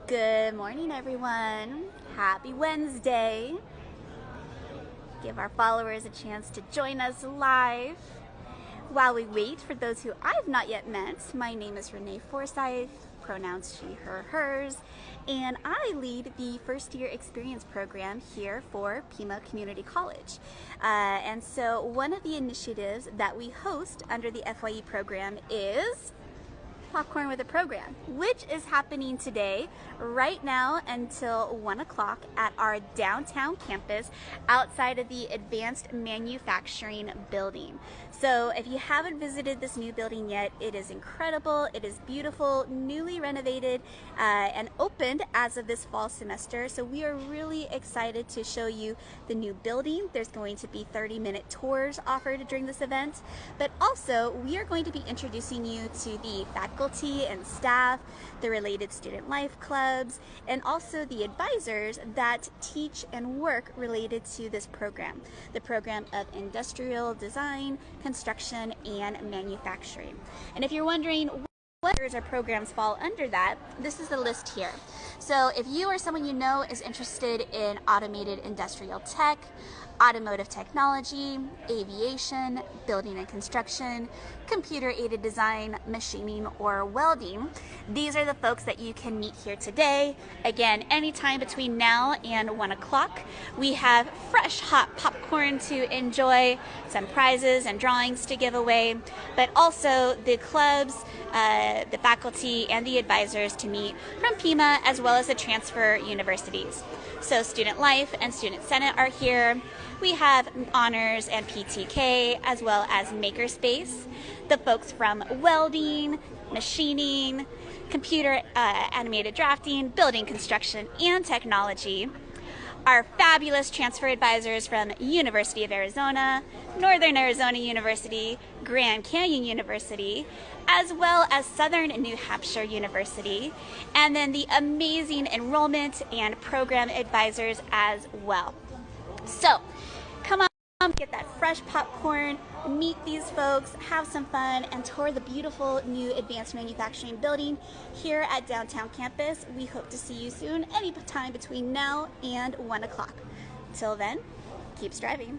Good morning, everyone. Happy Wednesday. Give our followers a chance to join us live. While we wait for those who I've not yet met, my name is Renee Forsyth, pronouns she, her, hers, and I lead the first year experience program here for Pima Community College. And so one of the initiatives that we host under the FYE program is Popcorn with a Program, which is happening today, right now until 1 o'clock at our downtown campus outside of the Advanced Manufacturing Building. So if you haven't visited this new building yet, it is incredible. It is beautiful, newly renovated, and opened as of this fall semester. So we are really excited to show you the new building. There's going to be 30-minute tours offered during this event, but also we are going to be introducing you to the faculty and staff, the related student life clubs, and also the advisors that teach and work related to this program, the program of industrial design, construction, and manufacturing. And if you're wondering what our programs fall under that, this is the list here. So if you or someone you know is interested in automated industrial tech, automotive technology, aviation, building and construction, computer-aided design, machining, or welding, these are the folks that you can meet here today. Again, anytime between now and 1 o'clock. We have fresh, hot popcorn to enjoy, some prizes and drawings to give away, but also the clubs, the faculty, and the advisors to meet from Pima, as well as the transfer universities. So Student Life and Student Senate are here. We have honors and PTK, as well as Makerspace. The folks from welding, machining, computer animated drafting, building construction, and technology. Our fabulous transfer advisors from University of Arizona, Northern Arizona University, Grand Canyon University, as well as Southern New Hampshire University, and then the amazing enrollment and program advisors as well. So come on, get that fresh popcorn, meet these folks, have some fun, and tour the beautiful new advanced manufacturing building here at downtown campus. We hope to see you soon, any time between now and 1 o'clock. Till then, keep striving.